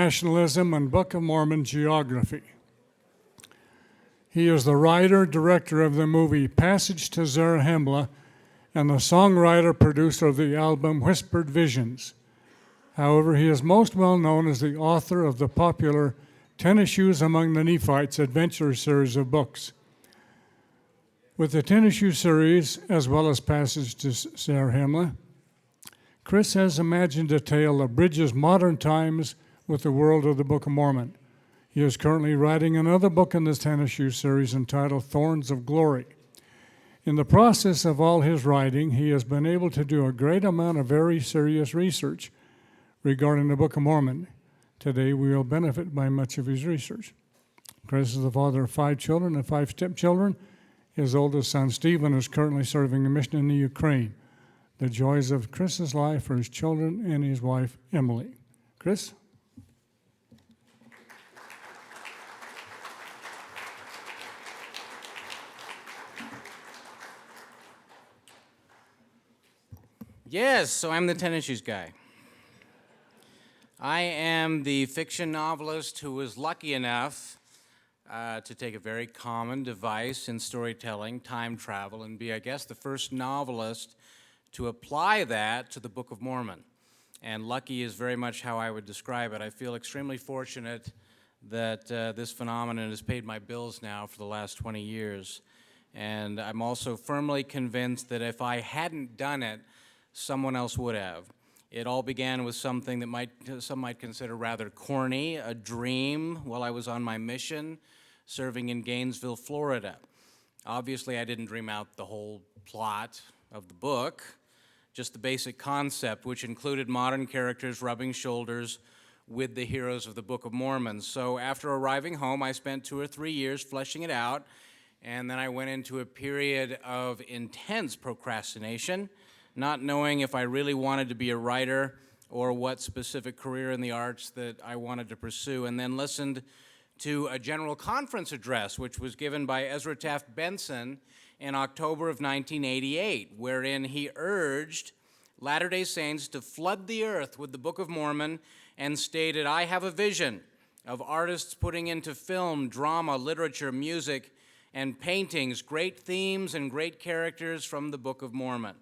Exceptionalism and Book of Mormon geography. He is the writer, director of the movie Passage to Zarahemla, and the songwriter, producer of the album Whispered Visions. However, he is most well known as the author of the popular Tennis Shoes Among the Nephites adventure series of books. With the Tennis Shoe series, as well as Passage to Zarahemla, Chris has imagined a tale that bridges modern times with the world of the Book of Mormon. He is currently writing another book in this Tennis Shoe series entitled Thorns of Glory. In the process of all his writing, he has been able to do a great amount of very serious research regarding the Book of Mormon. Today, we will benefit by much of his research. Chris is the father of 5 children and 5 stepchildren. His oldest son, Stephen, is currently serving a mission in the Ukraine. The joys of Chris's life are his children and his wife, Emily. Chris? Yes, so I'm the tennis shoes guy. I am the fiction novelist who was lucky enough to take a very common device in storytelling, time travel, and be, I guess, the first novelist to apply that to the Book of Mormon. And lucky is very much how I would describe it. I feel extremely fortunate that this phenomenon has paid my bills now for the last 20 years. And I'm also firmly convinced that if I hadn't done it, someone else would have. It all began with something that some might consider rather corny, a dream while I was on my mission serving in Gainesville, Florida. Obviously, I didn't dream out the whole plot of the book, just the basic concept, which included modern characters rubbing shoulders with the heroes of the Book of Mormon. So after arriving home, I spent 2 or 3 years fleshing it out, and then I went into a period of intense procrastination, not knowing if I really wanted to be a writer or what specific career in the arts that I wanted to pursue, and then listened to a general conference address, which was given by Ezra Taft Benson in October of 1988, wherein he urged Latter-day Saints to flood the earth with the Book of Mormon and stated, "I have a vision of artists putting into film, drama, literature, music, and paintings great themes and great characters from the Book of Mormon."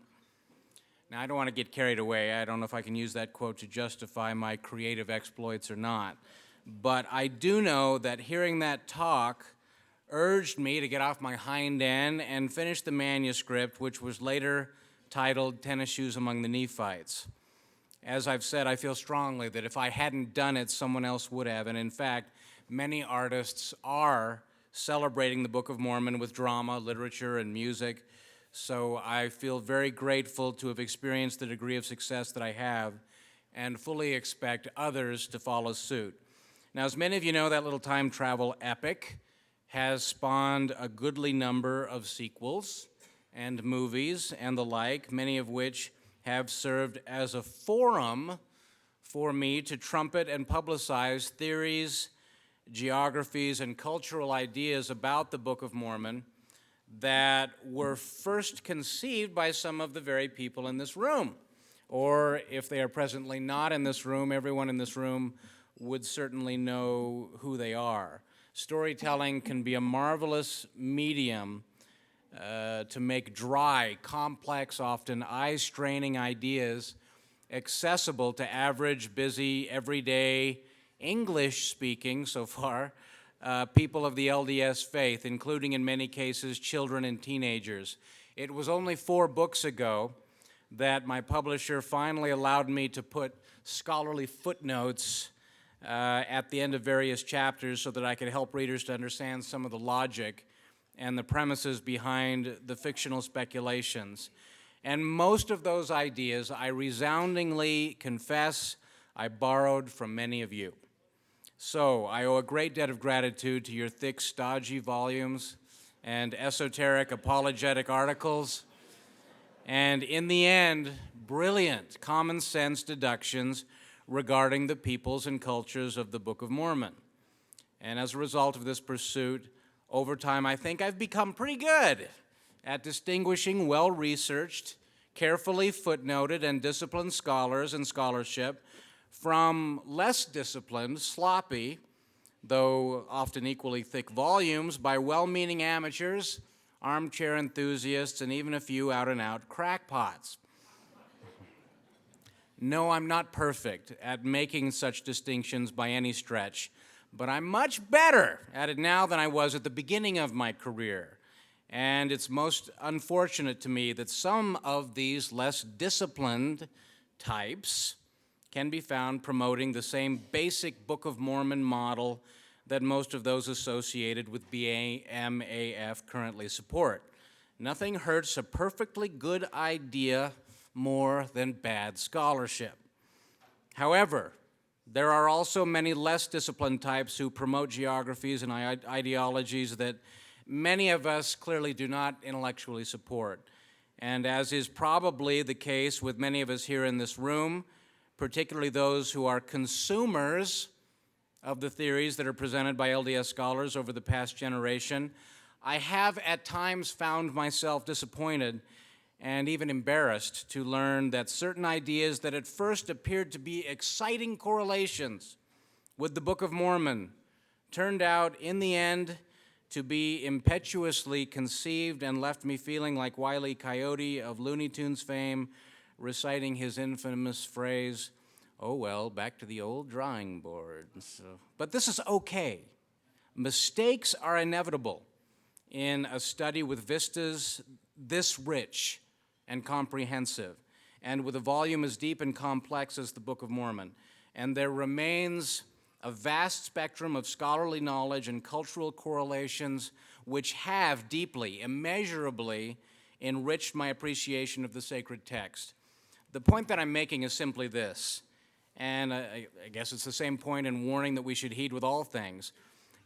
Now, I don't want to get carried away. I don't know if I can use that quote to justify my creative exploits or not. But I do know that hearing that talk urged me to get off my hind end and finish the manuscript, which was later titled Tennis Shoes Among the Nephites. As I've said, I feel strongly that if I hadn't done it, someone else would have. And in fact, many artists are celebrating the Book of Mormon with drama, literature, and music. So I feel very grateful to have experienced the degree of success that I have and fully expect others to follow suit. Now, as many of you know, that little time travel epic has spawned a goodly number of sequels and movies and the like, many of which have served as a forum for me to trumpet and publicize theories, geographies, and cultural ideas about the Book of Mormon that were first conceived by some of the very people in this room. Or if they are presently not in this room, everyone in this room would certainly know who they are. Storytelling can be a marvelous medium to make dry, complex, often eye-straining ideas accessible to average, busy, everyday, English-speaking, so far, people of the LDS faith, including in many cases children and teenagers. It was only 4 books ago that my publisher finally allowed me to put scholarly footnotes at the end of various chapters so that I could help readers to understand some of the logic and the premises behind the fictional speculations. And most of those ideas, I resoundingly confess, I borrowed from many of you. So I owe a great debt of gratitude to your thick, stodgy volumes and esoteric apologetic articles, and in the end, brilliant common sense deductions regarding the peoples and cultures of the Book of Mormon. And as a result of this pursuit, over time, I think I've become pretty good at distinguishing well-researched, carefully footnoted, and disciplined scholars and scholarship from less disciplined, sloppy, though often equally thick volumes by well-meaning amateurs, armchair enthusiasts, and even a few out-and-out crackpots. No, I'm not perfect at making such distinctions by any stretch, but I'm much better at it now than I was at the beginning of my career. And it's most unfortunate to me that some of these less disciplined types can be found promoting the same basic Book of Mormon model that most of those associated with BAMAF currently support. Nothing hurts a perfectly good idea more than bad scholarship. However, there are also many less disciplined types who promote geographies and ideologies that many of us clearly do not intellectually support. And as is probably the case with many of us here in this room, particularly those who are consumers of the theories that are presented by LDS scholars over the past generation, I have at times found myself disappointed and even embarrassed to learn that certain ideas that at first appeared to be exciting correlations with the Book of Mormon turned out in the end to be impetuously conceived and left me feeling like Wile E. Coyote of Looney Tunes fame, reciting his infamous phrase, "Oh well, back to the old drawing board." But this is okay. Mistakes are inevitable in a study with vistas this rich and comprehensive, and with a volume as deep and complex as the Book of Mormon. And there remains a vast spectrum of scholarly knowledge and cultural correlations which have deeply, immeasurably enriched my appreciation of the sacred text. The point that I'm making is simply this, and I guess it's the same point and warning that we should heed with all things,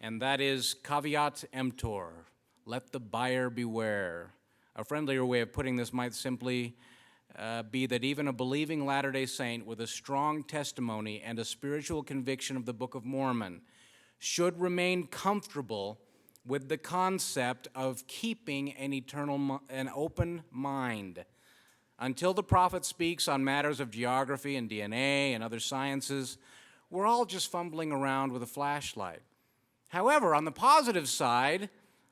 and that is caveat emptor, let the buyer beware. A friendlier way of putting this might simply be that even a believing Latter-day Saint with a strong testimony and a spiritual conviction of the Book of Mormon should remain comfortable with the concept of keeping an open mind. Until the prophet speaks on matters of geography and DNA and other sciences, we're all just fumbling around with a flashlight. However, on the positive side,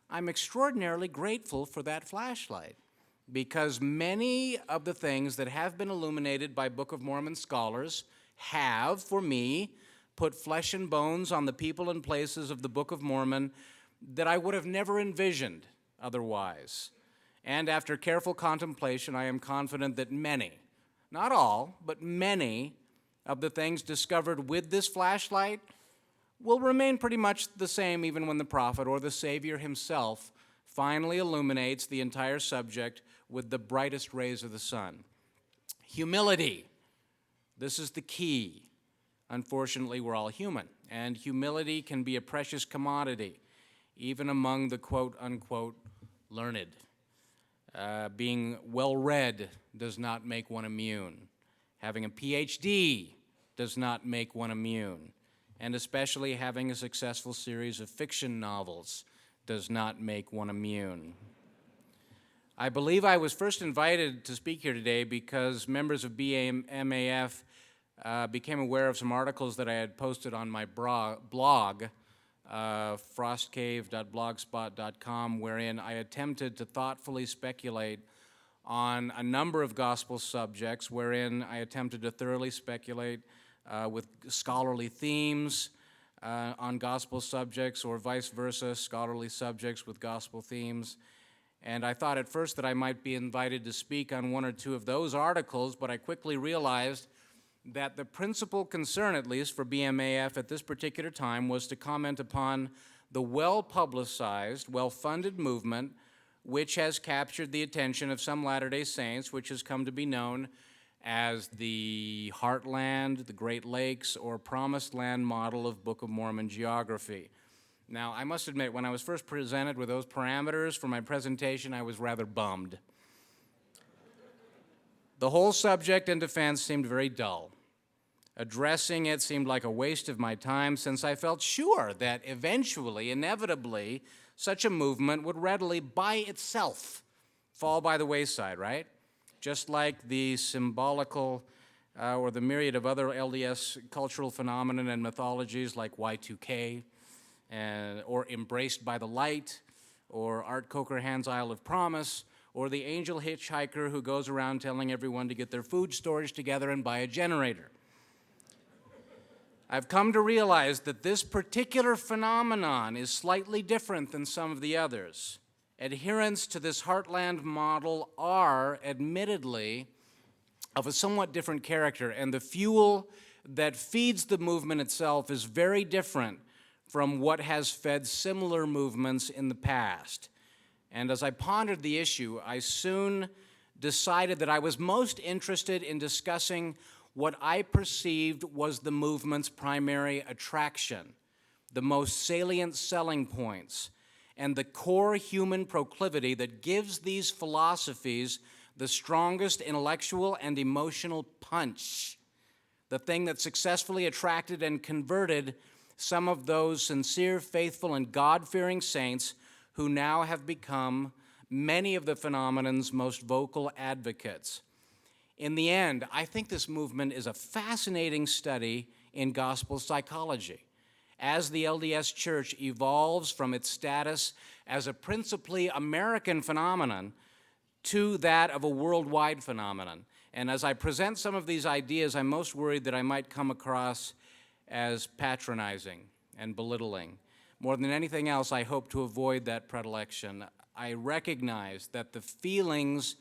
I'm extraordinarily grateful for that flashlight, because many of the things that have been illuminated by Book of Mormon scholars have, for me, put flesh and bones on the people and places of the Book of Mormon that I would have never envisioned otherwise. And after careful contemplation, I am confident that many, not all, but many of the things discovered with this flashlight will remain pretty much the same even when the prophet or the Savior himself finally illuminates the entire subject with the brightest rays of the sun. Humility. This is the key. Unfortunately, we're all human, and humility can be a precious commodity, even among the quote-unquote learned. Being well-read does not make one immune. Having a PhD does not make one immune. And especially having a successful series of fiction novels does not make one immune. I believe I was first invited to speak here today because members of BAMAF became aware of some articles that I had posted on my blog, frostcave.blogspot.com, wherein I attempted to thoughtfully speculate on a number of gospel subjects, wherein I attempted to thoroughly speculate with scholarly themes on gospel subjects, or vice versa, scholarly subjects with gospel themes. And I thought at first that I might be invited to speak on one or two of those articles, but I quickly realized that the principal concern, at least for BMAF at this particular time, was to comment upon the well-publicized, well-funded movement which has captured the attention of some Latter-day Saints, which has come to be known as the Heartland, the Great Lakes, or Promised Land model of Book of Mormon geography. Now, I must admit, when I was first presented with those parameters for my presentation, I was rather bummed. The whole subject and defense seemed very dull. Addressing it seemed like a waste of my time, since I felt sure that eventually, inevitably, such a movement would readily, by itself, fall by the wayside, right? Just like the symbolical or the myriad of other LDS cultural phenomena and mythologies like Y2K, or Embraced by the Light, or Art Cokerhan's Isle of Promise, or the angel hitchhiker who goes around telling everyone to get their food storage together and buy a generator. I've come to realize that this particular phenomenon is slightly different than some of the others. Adherents to this heartland model are, admittedly, of a somewhat different character, and the fuel that feeds the movement itself is very different from what has fed similar movements in the past. And as I pondered the issue, I soon decided that I was most interested in discussing what I perceived was the movement's primary attraction, the most salient selling points, and the core human proclivity that gives these philosophies the strongest intellectual and emotional punch, the thing that successfully attracted and converted some of those sincere, faithful, and God-fearing saints who now have become many of the phenomenon's most vocal advocates. In the end, I think this movement is a fascinating study in gospel psychology. As the LDS Church evolves from its status as a principally American phenomenon to that of a worldwide phenomenon. And as I present some of these ideas, I'm most worried that I might come across as patronizing and belittling. More than anything else, I hope to avoid that predilection. I recognize that the feelings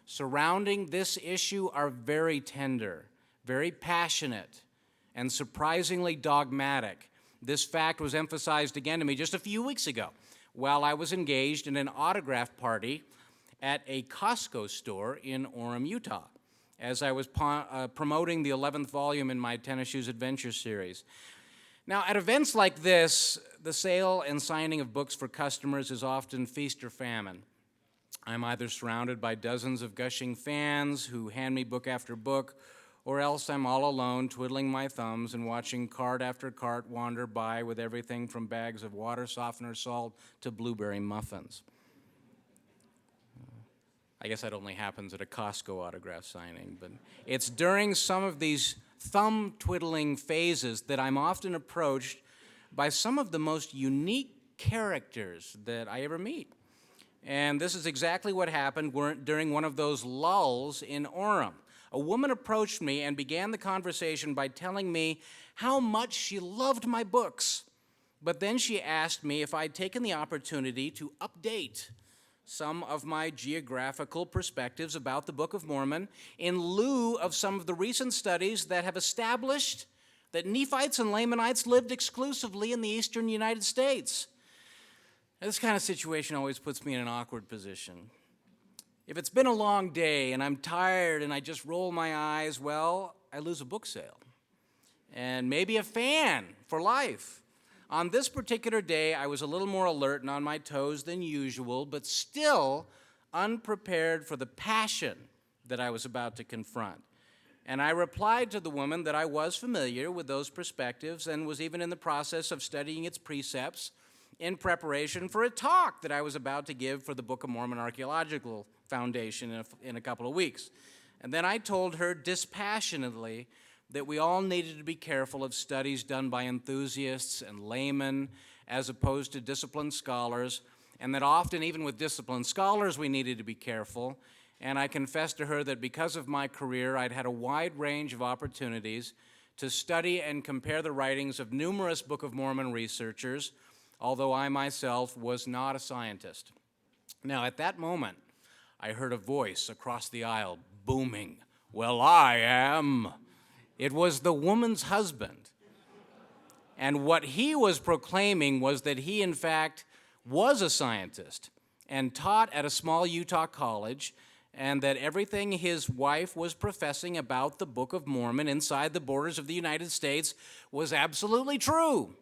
surrounding this issue are very tender, very passionate, and surprisingly dogmatic. This fact was emphasized again to me just a few weeks ago while I was engaged in an autograph party at a Costco store in Orem, Utah, as I was promoting the 11th volume in my Tennis Shoes Adventure series. Now, at events like this, the sale and signing of books for customers is often feast or famine. I'm either surrounded by dozens of gushing fans who hand me book after book, or else I'm all alone twiddling my thumbs and watching cart after cart wander by with everything from bags of water softener salt to blueberry muffins. I guess that only happens at a Costco autograph signing, but it's during some of these thumb-twiddling phases that I'm often approached by some of the most unique characters that I ever meet. And this is exactly what happened during one of those lulls in Orem. A woman approached me and began the conversation by telling me how much she loved my books. But then she asked me if I'd taken the opportunity to update some of my geographical perspectives about the Book of Mormon in lieu of some of the recent studies that have established that Nephites and Lamanites lived exclusively in the eastern United States. This kind of situation always puts me in an awkward position. If it's been a long day and I'm tired and I just roll my eyes, well, I lose a book sale and maybe a fan for life. On this particular day, I was a little more alert and on my toes than usual, but still unprepared for the passion that I was about to confront. And I replied to the woman that I was familiar with those perspectives and was even in the process of studying its precepts in preparation for a talk that I was about to give for the Book of Mormon Archaeological Foundation in a couple of weeks. And then I told her dispassionately that we all needed to be careful of studies done by enthusiasts and laymen as opposed to disciplined scholars, and that often, even with disciplined scholars, we needed to be careful. And I confessed to her that because of my career, I'd had a wide range of opportunities to study and compare the writings of numerous Book of Mormon researchers, although I myself was not a scientist. Now, at that moment, I heard a voice across the aisle booming, "Well, I am." It was the woman's husband. And what he was proclaiming was that he, in fact, was a scientist and taught at a small Utah college, and that everything his wife was professing about the Book of Mormon inside the borders of the United States was absolutely true.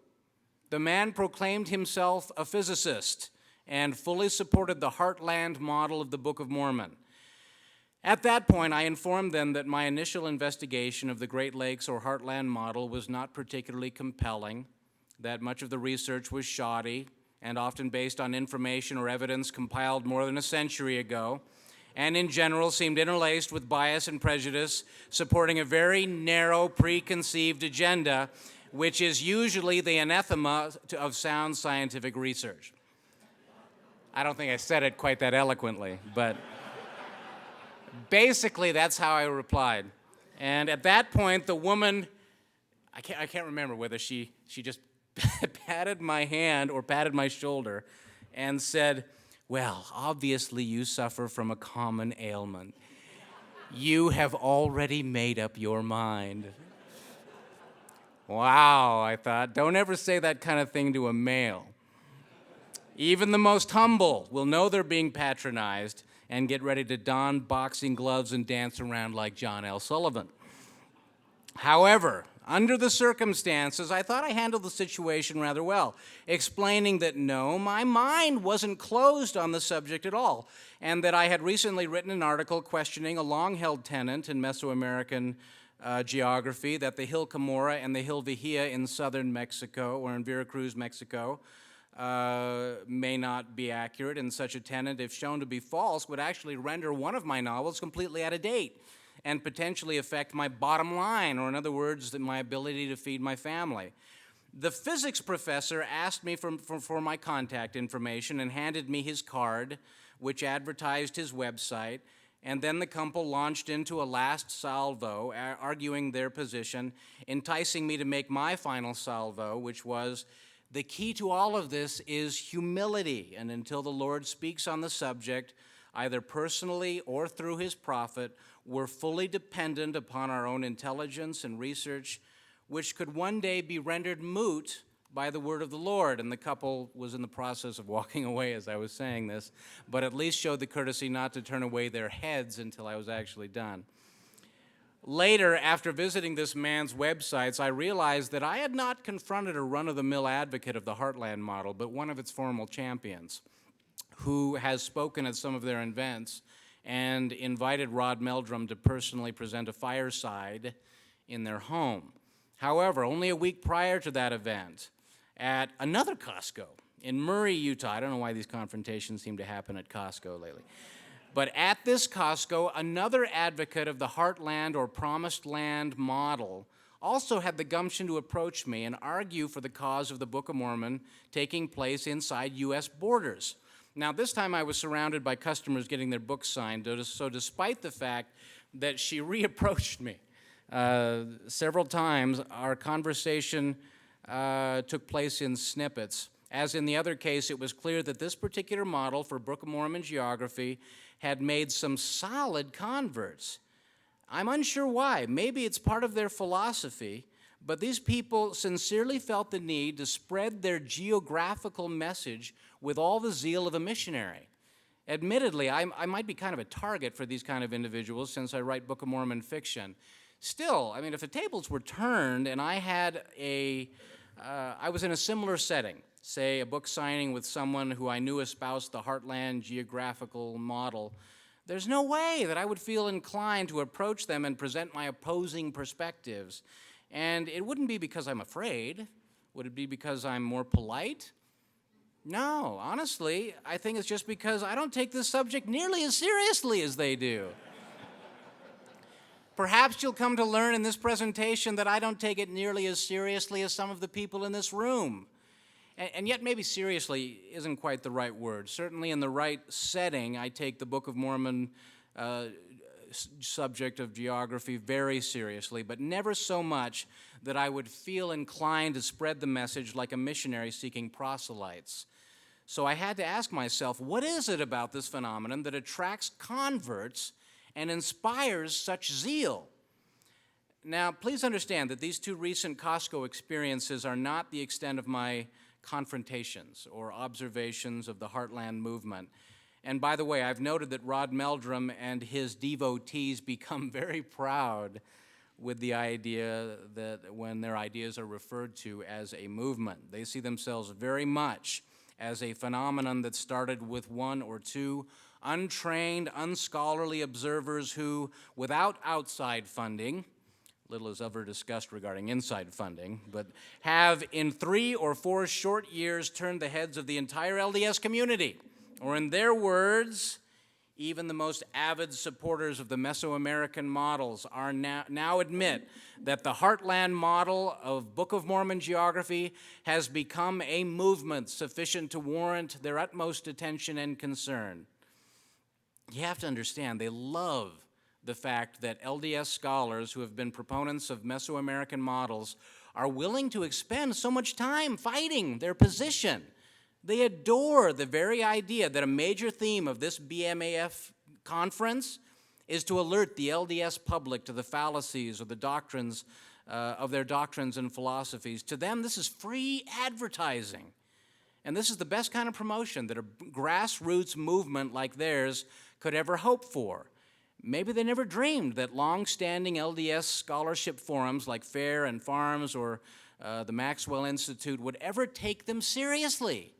The man proclaimed himself a physicist and fully supported the heartland model of the Book of Mormon. At that point, I informed them that my initial investigation of the Great Lakes or Heartland model was not particularly compelling, that much of the research was shoddy and often based on information or evidence compiled more than a century ago, and in general seemed interlaced with bias and prejudice, supporting a very narrow, preconceived agenda, which is usually the anathema of sound scientific research. I don't think I said it quite that eloquently, but basically that's how I replied. And at that point, the woman, I can't remember whether she just patted my hand or patted my shoulder and said, "Well, obviously you suffer from a common ailment. You have already made up your mind." Wow, I thought, don't ever say that kind of thing to a male. Even the most humble will know they're being patronized and get ready to don boxing gloves and dance around like John L. Sullivan. However, under the circumstances, I thought I handled the situation rather well, explaining that no, my mind wasn't closed on the subject at all, and that I had recently written an article questioning a long-held tenet in Mesoamerican geography that the Hill Camorra and the Hill Vigía in southern Mexico, or in Veracruz, Mexico, may not be accurate, and such a tenet, if shown to be false, would actually render one of my novels completely out of date and potentially affect my bottom line, or in other words, my ability to feed my family. The physics professor asked me for my contact information and handed me his card, which advertised his website, and then the couple launched into a last salvo, arguing their position, enticing me to make my final salvo, which was, the key to all of this is humility, and until the Lord speaks on the subject, either personally or through his prophet, we're fully dependent upon our own intelligence and research, which could one day be rendered moot by the word of the Lord. And the couple was in the process of walking away as I was saying this, but at least showed the courtesy not to turn away their heads until I was actually done. Later, after visiting this man's websites, I realized that I had not confronted a run-of-the-mill advocate of the Heartland model, but one of its formal champions, who has spoken at some of their events and invited Rod Meldrum to personally present a fireside in their home. However, only a week prior to that event, at another Costco in Murray, Utah, I don't know why these confrontations seem to happen at Costco lately, but at this Costco, another advocate of the Heartland or Promised Land model also had the gumption to approach me and argue for the cause of the Book of Mormon taking place inside U.S. borders. Now, this time I was surrounded by customers getting their books signed, so despite the fact that she reapproached me several times, our conversation took place in snippets. As in the other case, it was clear that this particular model for Book of Mormon geography had made some solid converts. I'm unsure why. Maybe it's part of their philosophy, but these people sincerely felt the need to spread their geographical message with all the zeal of a missionary. Admittedly, I might be kind of a target for these kind of individuals since I write Book of Mormon fiction. Still, I mean, if the tables were turned and I was in a similar setting, say a book signing with someone who I knew espoused the Heartland geographical model, there's no way that I would feel inclined to approach them and present my opposing perspectives. And it wouldn't be because I'm afraid. Would it be because I'm more polite? No, honestly, I think it's just because I don't take this subject nearly as seriously as they do. Perhaps you'll come to learn in this presentation that I don't take it nearly as seriously as some of the people in this room. And yet maybe seriously isn't quite the right word. Certainly in the right setting, I take the Book of Mormon subject of geography very seriously, but never so much that I would feel inclined to spread the message like a missionary seeking proselytes. So I had to ask myself, what is it about this phenomenon that attracts converts and inspires such zeal? Now, please understand that these two recent Costco experiences are not the extent of my confrontations or observations of the Heartland movement. And by the way, I've noted that Rod Meldrum and his devotees become very proud with the idea that when their ideas are referred to as a movement, they see themselves very much as a phenomenon that started with one or two untrained, unscholarly observers who, without outside funding, little is ever discussed regarding inside funding, but have in 3 or 4 short years turned the heads of the entire LDS community. Or in their words, Even the most avid supporters of the Mesoamerican models are now admit that the Heartland model of Book of Mormon geography has become a movement sufficient to warrant their utmost attention and concern. You have to understand, they love the fact that LDS scholars who have been proponents of Mesoamerican models are willing to expend so much time fighting their position. They adore the very idea that a major theme of this BMAF conference is to alert the LDS public to the fallacies or the doctrines of their doctrines and philosophies. To them, this is free advertising. And this is the best kind of promotion that a grassroots movement like theirs could ever hope for. Maybe they never dreamed that long-standing LDS scholarship forums like FAIR and FARMS or the Maxwell Institute would ever take them seriously.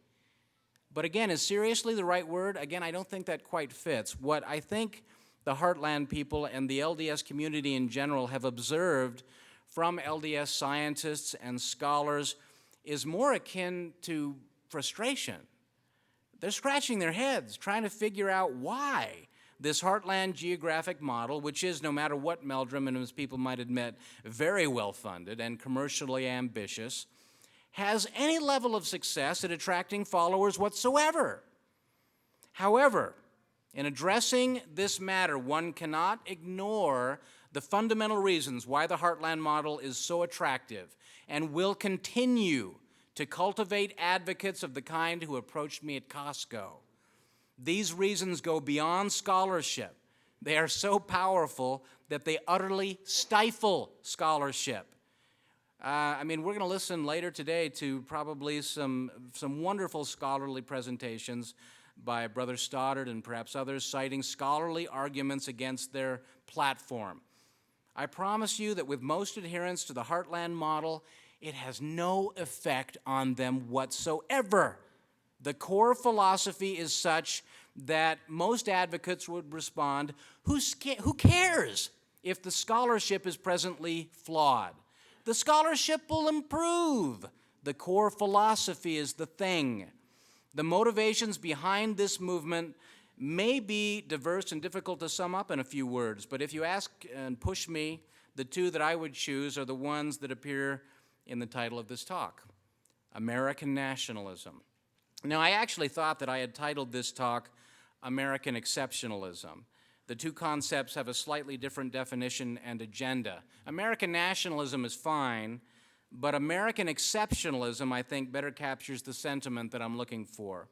But again, is seriously the right word? Again, I don't think that quite fits. What I think the Heartland people and the LDS community in general have observed from LDS scientists and scholars is more akin to frustration. They're scratching their heads trying to figure out why this Heartland geographic model, which is, no matter what Meldrum and his people might admit, very well-funded and commercially ambitious, has any level of success at attracting followers whatsoever. However, in addressing this matter, one cannot ignore the fundamental reasons why the Heartland model is so attractive and will continue to cultivate advocates of the kind who approached me at Costco. These reasons go beyond scholarship. They are so powerful that they utterly stifle scholarship. We're going to listen later today to probably some wonderful scholarly presentations by Brother Stoddard and perhaps others citing scholarly arguments against their platform. I promise you that with most adherents to the Heartland model, it has no effect on them whatsoever. The core philosophy is such that most advocates would respond, who cares if the scholarship is presently flawed? The scholarship will improve. The core philosophy is the thing. The motivations behind this movement may be diverse and difficult to sum up in a few words, but if you ask and push me, the two that I would choose are the ones that appear in the title of this talk: American nationalism. Now, I actually thought that I had titled this talk American Exceptionalism. The two concepts have a slightly different definition and agenda. American nationalism is fine, but American exceptionalism, I think, better captures the sentiment that I'm looking for.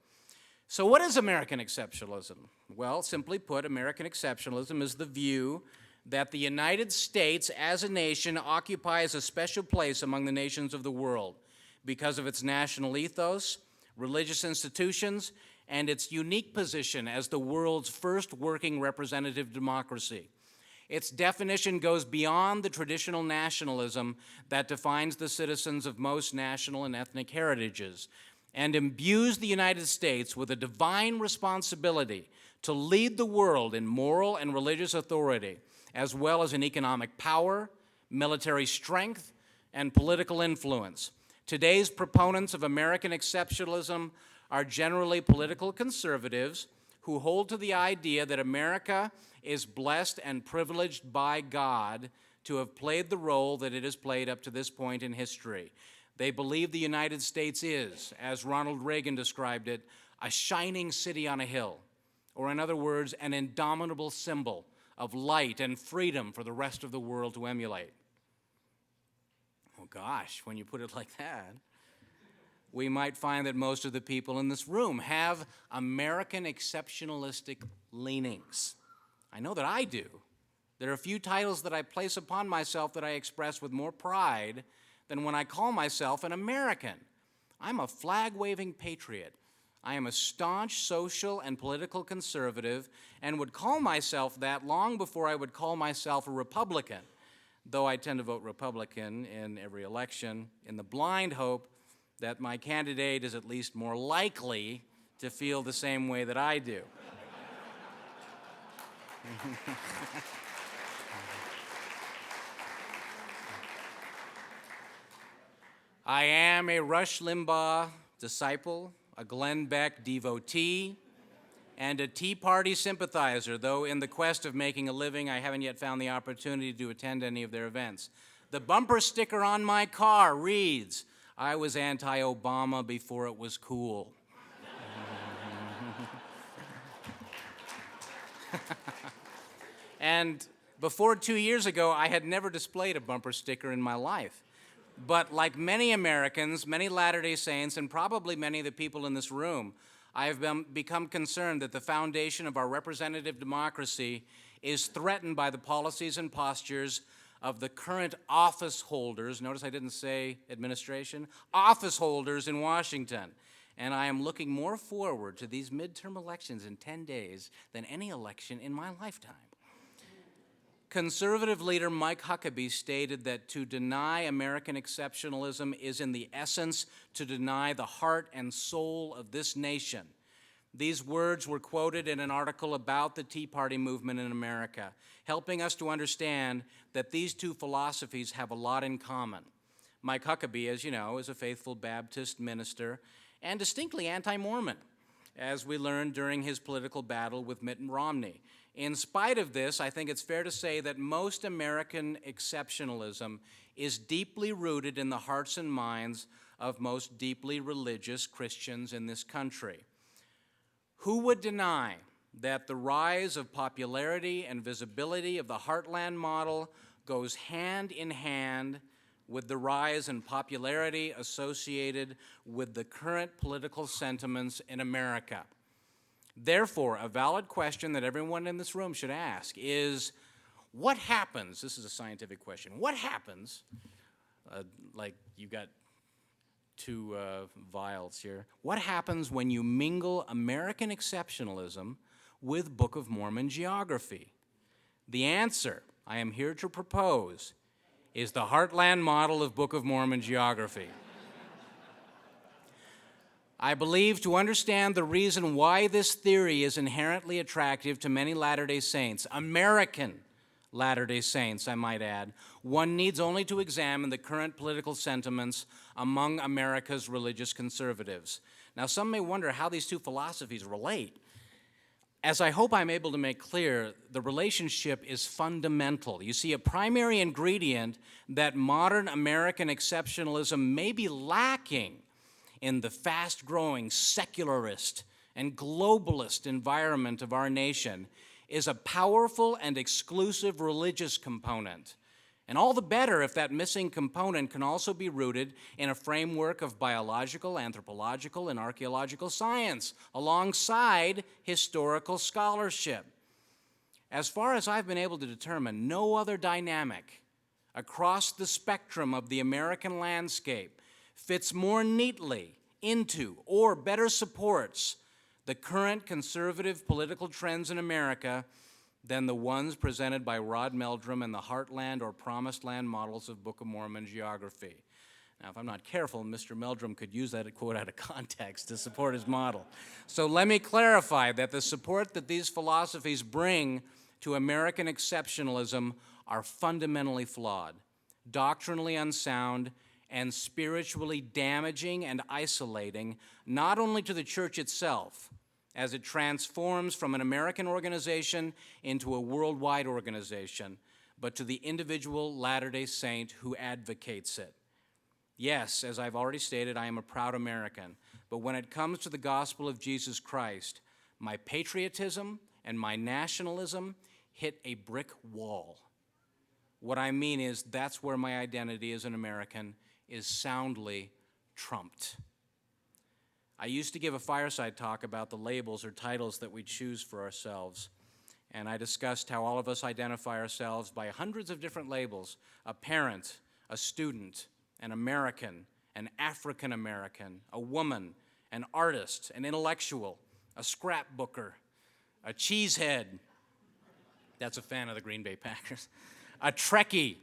So what is American exceptionalism? Well, simply put, American exceptionalism is the view that the United States as a nation occupies a special place among the nations of the world because of its national ethos, religious institutions, and its unique position as the world's first working representative democracy. Its definition goes beyond the traditional nationalism that defines the citizens of most national and ethnic heritages, and imbues the United States with a divine responsibility to lead the world in moral and religious authority, as well as in economic power, military strength, and political influence. Today's proponents of American exceptionalism are generally political conservatives who hold to the idea that America is blessed and privileged by God to have played the role that it has played up to this point in history. They believe the United States is, as Ronald Reagan described it, a shining city on a hill, or in other words, an indomitable symbol of light and freedom for the rest of the world to emulate. Oh gosh, when you put it like that, we might find that most of the people in this room have American exceptionalistic leanings. I know that I do. There are a few titles that I place upon myself that I express with more pride than when I call myself an American. I'm a flag-waving patriot. I am a staunch social and political conservative and would call myself that long before I would call myself a Republican, though I tend to vote Republican in every election in the blind hope that my candidate is at least more likely to feel the same way that I do. I am a Rush Limbaugh disciple, a Glenn Beck devotee, and a Tea Party sympathizer, though in the quest of making a living, I haven't yet found the opportunity to attend any of their events. The bumper sticker on my car reads, "I was anti-Obama before it was cool." And before 2 years ago, I had never displayed a bumper sticker in my life. But like many Americans, many Latter-day Saints, and probably many of the people in this room, I have become concerned that the foundation of our representative democracy is threatened by the policies and postures of the current office holders. Notice I didn't say administration. Office holders in Washington. And I am looking more forward to these midterm elections in 10 days than any election in my lifetime. Conservative leader Mike Huckabee stated that to deny American exceptionalism is in the essence to deny the heart and soul of this nation. These words were quoted in an article about the Tea Party movement in America, helping us to understand that these two philosophies have a lot in common. Mike Huckabee, as you know, is a faithful Baptist minister and distinctly anti-Mormon, as we learned during his political battle with Mitt Romney. In spite of this, I think it's fair to say that most American exceptionalism is deeply rooted in the hearts and minds of most deeply religious Christians in this country. Who would deny that the rise of popularity and visibility of the Heartland model goes hand in hand with the rise in popularity associated with the current political sentiments in America? Therefore, a valid question that everyone in this room should ask is, what happens, this is a scientific question, what happens, like you got two vials here, what happens when you mingle American exceptionalism with Book of Mormon geography? The answer I am here to propose is the Heartland model of Book of Mormon geography. I believe to understand the reason why this theory is inherently attractive to many Latter-day Saints, American Latter-day Saints, I might add, one needs only to examine the current political sentiments among America's religious conservatives. Now, some may wonder how these two philosophies relate. As I hope I'm able to make clear, the relationship is fundamental. You see, a primary ingredient that modern American exceptionalism may be lacking in the fast-growing secularist and globalist environment of our nation is a powerful and exclusive religious component. And all the better if that missing component can also be rooted in a framework of biological, anthropological, and archaeological science alongside historical scholarship. As far as I've been able to determine, no other dynamic across the spectrum of the American landscape fits more neatly into or better supports the current conservative political trends in America than the ones presented by Rod Meldrum and the Heartland or Promised Land models of Book of Mormon geography. Now, if I'm not careful, Mr. Meldrum could use that quote out of context to support his model. So let me clarify that the support that these philosophies bring to American exceptionalism are fundamentally flawed, doctrinally unsound, and spiritually damaging and isolating, not only to the church itself, as it transforms from an American organization into a worldwide organization, but to the individual Latter-day Saint who advocates it. Yes, as I've already stated, I am a proud American, but when it comes to the gospel of Jesus Christ, my patriotism and my nationalism hit a brick wall. What I mean is that's where my identity as an American is soundly trumped. I used to give a fireside talk about the labels or titles that we choose for ourselves, and I discussed how all of us identify ourselves by hundreds of different labels: a parent, a student, an American, an African American, a woman, an artist, an intellectual, a scrapbooker, a cheesehead, that's a fan of the Green Bay Packers, a Trekkie.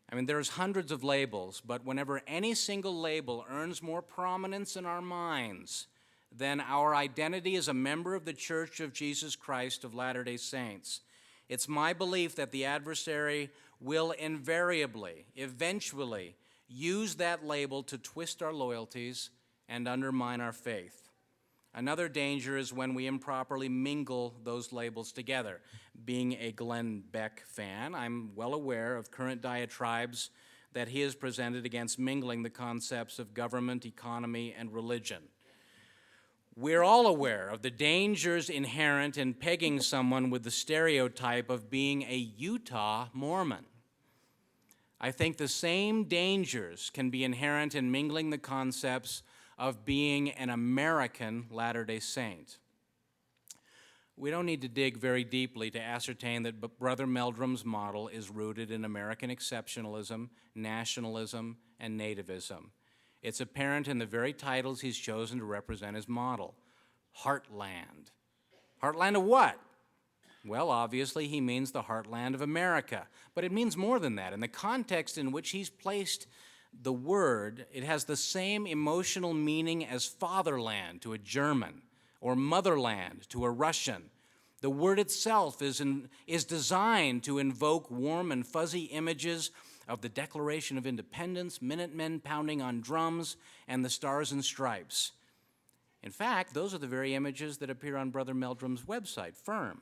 I mean, there's hundreds of labels, but whenever any single label earns more prominence in our minds than our identity as a member of the Church of Jesus Christ of Latter-day Saints, it's my belief that the adversary will invariably, eventually, use that label to twist our loyalties and undermine our faith. Another danger is when we improperly mingle those labels together. Being a Glenn Beck fan, I'm well aware of current diatribes that he has presented against mingling the concepts of government, economy, and religion. We're all aware of the dangers inherent in pegging someone with the stereotype of being a Utah Mormon. I think the same dangers can be inherent in mingling the concepts of being an American Latter-day Saint. We don't need to dig very deeply to ascertain that Brother Meldrum's model is rooted in American exceptionalism, nationalism, and nativism. It's apparent in the very titles he's chosen to represent his model. Heartland. Heartland of what? Well, obviously he means the heartland of America, but it means more than that. In the context in which he's placed the word, it has the same emotional meaning as fatherland to a German or motherland to a Russian. The word itself is designed to invoke warm and fuzzy images of the Declaration of Independence, Minutemen pounding on drums, and the Stars and Stripes. In fact, those are the very images that appear on Brother Meldrum's website, FIRM,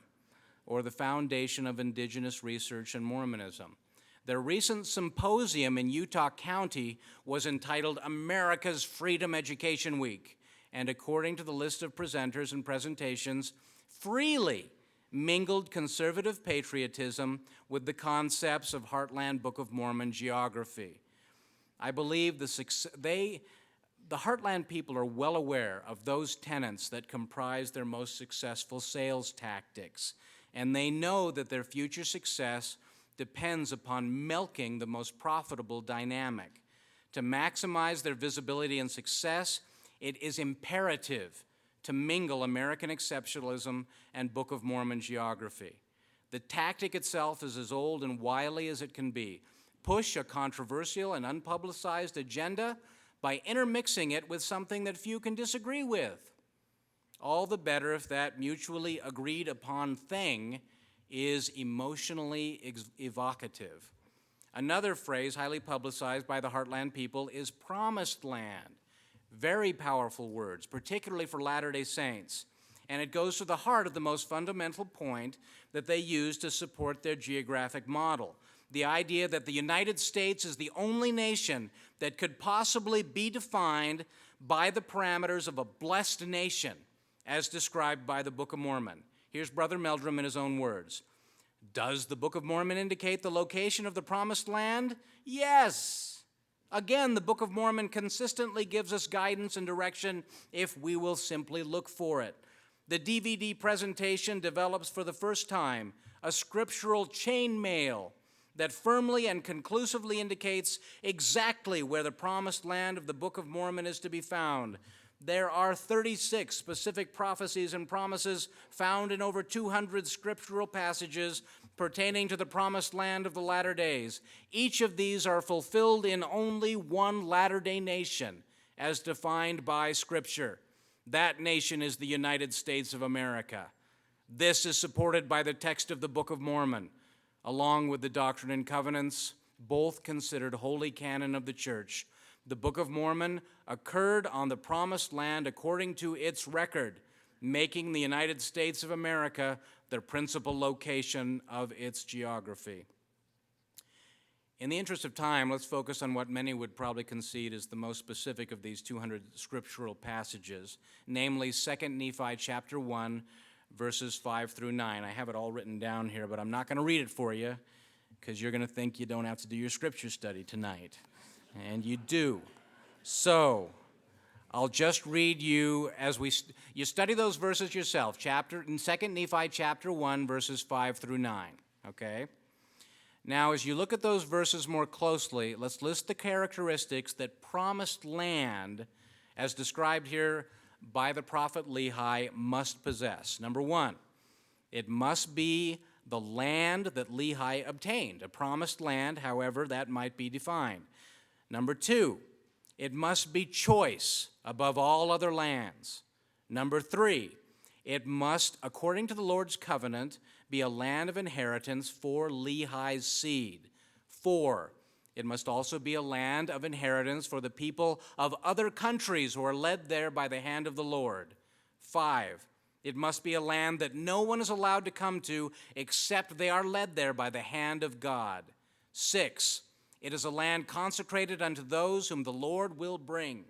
or the Foundation of Indigenous Research in Mormonism. Their recent symposium in Utah County was entitled America's Freedom Education Week, and according to the list of presenters and presentations, freely mingled conservative patriotism with the concepts of Heartland Book of Mormon geography. I believe the Heartland people are well aware of those tenets that comprise their most successful sales tactics, and they know that their future success depends upon milking the most profitable dynamic. To maximize their visibility and success, it is imperative to mingle American exceptionalism and Book of Mormon geography. The tactic itself is as old and wily as it can be. Push a controversial and unpublicized agenda by intermixing it with something that few can disagree with. All the better if that mutually agreed upon thing is emotionally evocative. Another phrase highly publicized by the Heartland people is promised land. Very powerful words, particularly for Latter-day Saints. And it goes to the heart of the most fundamental point that they use to support their geographic model. The idea that the United States is the only nation that could possibly be defined by the parameters of a blessed nation, as described by the Book of Mormon. Here's Brother Meldrum in his own words. Does the Book of Mormon indicate the location of the promised land? Yes. Again, the Book of Mormon consistently gives us guidance and direction if we will simply look for it. The DVD presentation develops for the first time a scriptural chainmail that firmly and conclusively indicates exactly where the promised land of the Book of Mormon is to be found. There are 36 specific prophecies and promises found in over 200 scriptural passages pertaining to the promised land of the latter days. Each of these are fulfilled in only one latter-day nation, as defined by Scripture. That nation is the United States of America. This is supported by the text of the Book of Mormon, along with the Doctrine and Covenants, both considered holy canon of the Church. The Book of Mormon occurred on the promised land according to its record, making the United States of America the principal location of its geography. In the interest of time, let's focus on what many would probably concede is the most specific of these 200 scriptural passages, namely 2 Nephi chapter 1, verses 5 through 9. I have it all written down here, but I'm not going to read it for you because you're going to think you don't have to do your scripture study tonight. And you do. So, I'll just read you as you study those verses yourself. In 2 Nephi chapter 1, verses 5 through 9. Okay? Now, as you look at those verses more closely, let's list the characteristics that promised land, as described here by the prophet Lehi, must possess. Number one, it must be the land that Lehi obtained, a promised land, however that might be defined. Number two, it must be choice above all other lands. Number three, it must, according to the Lord's covenant, be a land of inheritance for Lehi's seed. 4, it must also be a land of inheritance for the people of other countries who are led there by the hand of the Lord. 5, it must be a land that no one is allowed to come to except they are led there by the hand of God. 6, it is a land consecrated unto those whom the Lord will bring.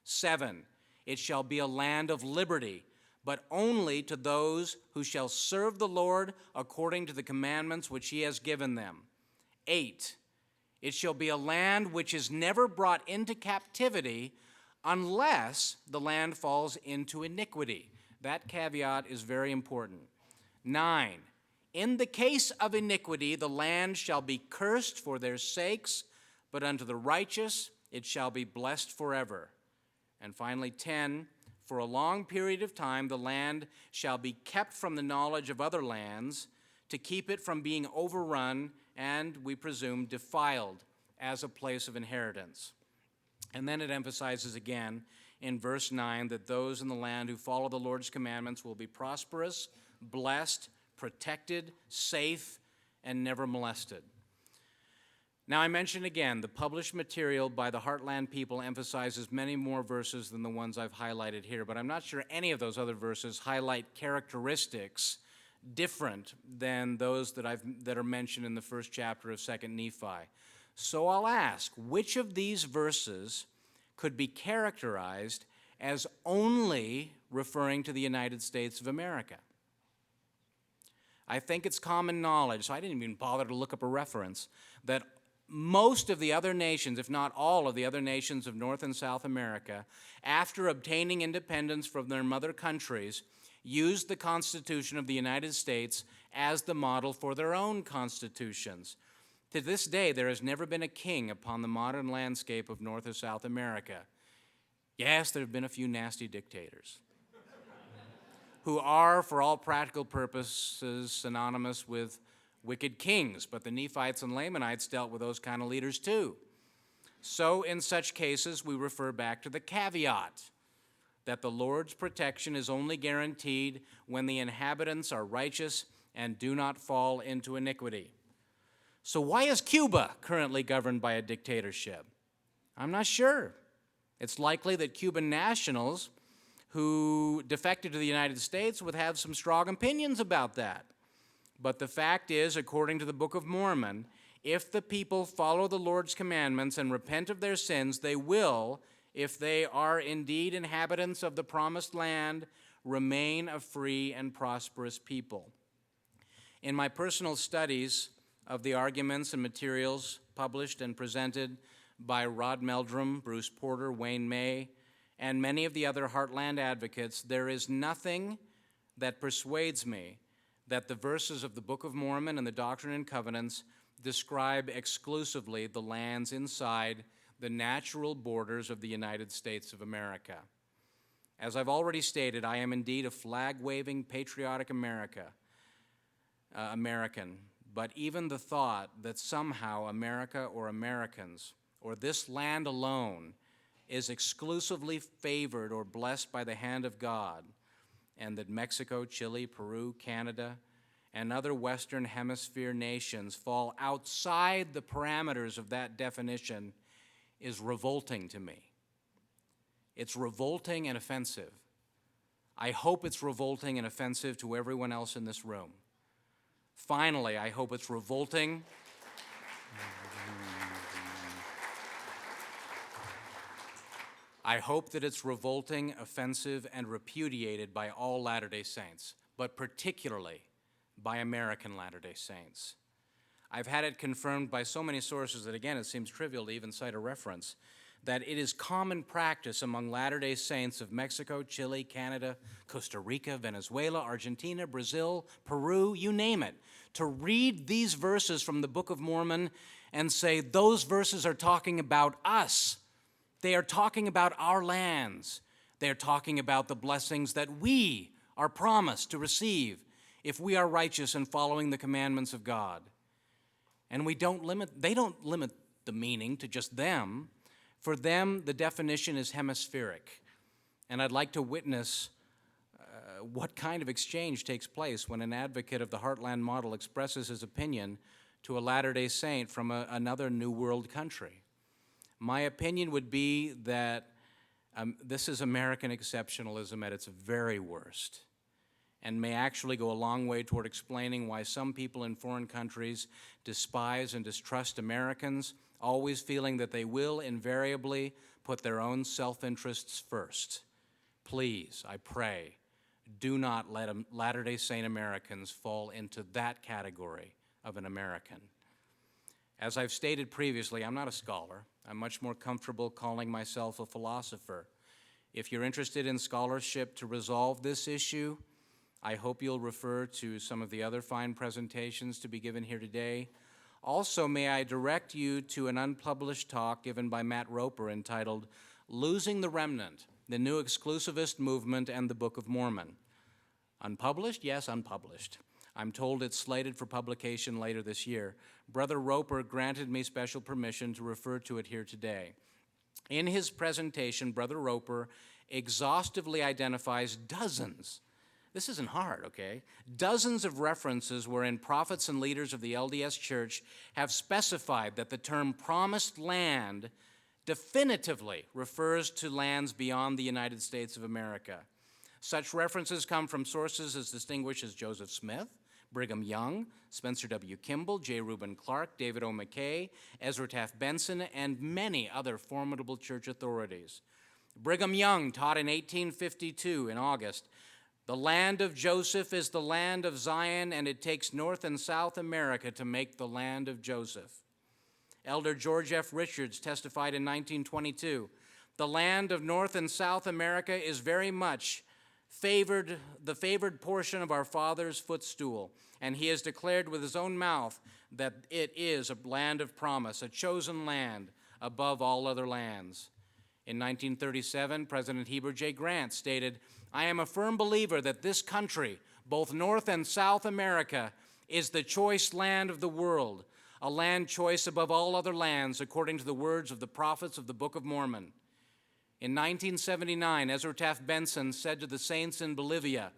7, it shall be a land of liberty, but only to those who shall serve the Lord according to the commandments which he has given them. 8, it shall be a land which is never brought into captivity unless the land falls into iniquity. That caveat is very important. 9, in the case of iniquity, the land shall be cursed for their sakes, but unto the righteous it shall be blessed forever. And finally, 10, for a long period of time the land shall be kept from the knowledge of other lands, to keep it from being overrun and, we presume, defiled as a place of inheritance. And then it emphasizes again in verse 9 that those in the land who follow the Lord's commandments will be prosperous, blessed, protected, safe, and never molested. Now, I mention again, the published material by the Heartland people emphasizes many more verses than the ones I've highlighted here, but I'm not sure any of those other verses highlight characteristics different than those that are mentioned in the first chapter of 2 Nephi. So I'll ask, which of these verses could be characterized as only referring to the United States of America? I think it's common knowledge, so I didn't even bother to look up a reference, that most of the other nations, if not all of the other nations of North and South America, after obtaining independence from their mother countries, used the Constitution of the United States as the model for their own constitutions. To this day, there has never been a king upon the modern landscape of North or South America. Yes, there have been a few nasty dictators who are, for all practical purposes, synonymous with wicked kings, but the Nephites and Lamanites dealt with those kind of leaders too. So in such cases, we refer back to the caveat that the Lord's protection is only guaranteed when the inhabitants are righteous and do not fall into iniquity. So why is Cuba currently governed by a dictatorship? I'm not sure. It's likely that Cuban nationals who defected to the United States would have some strong opinions about that. But the fact is, according to the Book of Mormon, if the people follow the Lord's commandments and repent of their sins, they will, if they are indeed inhabitants of the promised land, remain a free and prosperous people. In my personal studies of the arguments and materials published and presented by Rod Meldrum, Bruce Porter, Wayne May, and many of the other Heartland advocates, there is nothing that persuades me that the verses of the Book of Mormon and the Doctrine and Covenants describe exclusively the lands inside the natural borders of the United States of America. As I've already stated, I am indeed a flag-waving, patriotic American, but even the thought that somehow America or Americans, or this land alone, is exclusively favored or blessed by the hand of God, and that Mexico, Chile, Peru, Canada, and other Western Hemisphere nations fall outside the parameters of that definition is revolting to me. It's revolting and offensive. I hope it's revolting and offensive to everyone else in this room. Finally, I hope it's revolting. I hope that it's revolting, offensive, and repudiated by all Latter-day Saints, but particularly by American Latter-day Saints. I've had it confirmed by so many sources that, again, it seems trivial to even cite a reference, that it is common practice among Latter-day Saints of Mexico, Chile, Canada, Costa Rica, Venezuela, Argentina, Brazil, Peru, you name it, to read these verses from the Book of Mormon and say, those verses are talking about us. They are talking about our lands. They are talking about the blessings that we are promised to receive if we are righteous and following the commandments of God. And they don't limit the meaning to just them. For them, the definition is hemispheric. And I'd like to witness what kind of exchange takes place when an advocate of the Heartland model expresses his opinion to a Latter-day Saint from another New World country. My opinion would be that This is American exceptionalism at its very worst, and may actually go a long way toward explaining why some people in foreign countries despise and distrust Americans, always feeling that they will invariably put their own self-interests first. Please, I pray, do not let Latter-day Saint Americans fall into that category of an American. As I've stated previously, I'm not a scholar. I'm much more comfortable calling myself a philosopher. If you're interested in scholarship to resolve this issue, I hope you'll refer to some of the other fine presentations to be given here today. Also, may I direct you to an unpublished talk given by Matt Roper entitled Losing the Remnant, the New Exclusivist Movement and the Book of Mormon. Unpublished? Yes, unpublished. I'm told it's slated for publication later this year. Brother Roper granted me special permission to refer to it here today. In his presentation, Brother Roper exhaustively identifies dozens, this isn't hard, okay, dozens of references wherein prophets and leaders of the LDS Church have specified that the term promised land definitively refers to lands beyond the United States of America. Such references come from sources as distinguished as Joseph Smith, Brigham Young, Spencer W. Kimball, J. Reuben Clark, David O. McKay, Ezra Taft Benson, and many other formidable church authorities. Brigham Young taught in 1852 in August, "The land of Joseph is the land of Zion, and it takes North and South America to make the land of Joseph." Elder George F. Richards testified in 1922, "The land of North and South America is very much the favored portion of our Father's footstool, and he has declared with his own mouth that it is a land of promise, a chosen land above all other lands." In 1937, President Heber J. Grant stated, "I am a firm believer that this country, both North and South America, is the choice land of the world, a land choice above all other lands, according to the words of the prophets of the Book of Mormon." In 1979, Ezra Taft Benson said to the saints in Bolivia,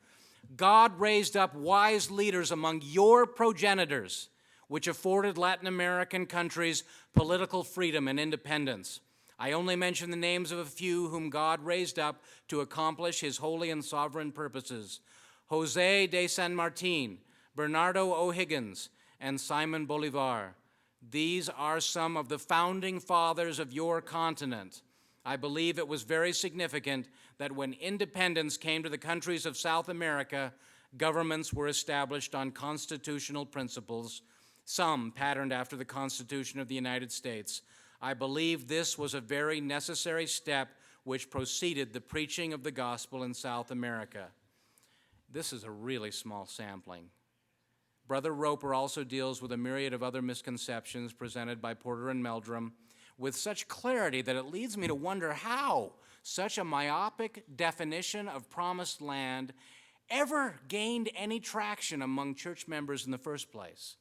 "God raised up wise leaders among your progenitors, which afforded Latin American countries political freedom and independence. I only mention the names of a few whom God raised up to accomplish his holy and sovereign purposes: Jose de San Martin, Bernardo O'Higgins, and Simon Bolivar. These are some of the founding fathers of your continent. I believe it was very significant that when independence came to the countries of South America, governments were established on constitutional principles, some patterned after the Constitution of the United States. I believe this was a very necessary step which preceded the preaching of the gospel in South America." This is a really small sampling. Brother Roper also deals with a myriad of other misconceptions presented by Porter and Meldrum with such clarity that it leads me to wonder how such a myopic definition of promised land ever gained any traction among church members in the first place.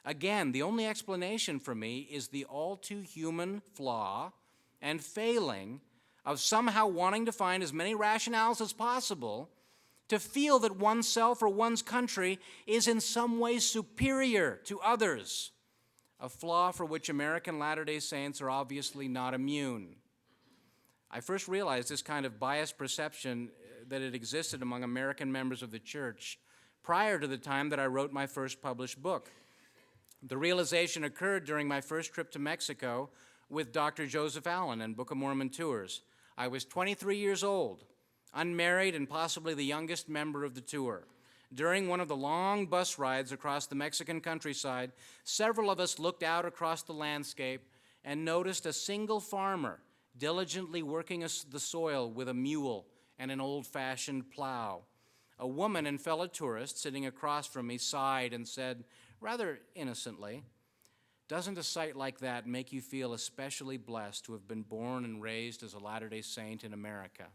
Again, the only explanation for me is the all-too-human flaw and failing of somehow wanting to find as many rationales as possible to feel that oneself or one's country is in some way superior to others, a flaw for which American Latter-day Saints are obviously not immune. I first realized this kind of biased perception that it existed among American members of the church prior to the time that I wrote my first published book. The realization occurred during my first trip to Mexico with Dr. Joseph Allen and Book of Mormon tours. I was 23 years old, unmarried, and possibly the youngest member of the tour. During one of the long bus rides across the Mexican countryside, several of us looked out across the landscape and noticed a single farmer diligently working the soil with a mule and an old-fashioned plow. A woman and fellow tourist sitting across from me sighed and said, rather innocently, "Doesn't a sight like that make you feel especially blessed to have been born and raised as a Latter-day Saint in America?"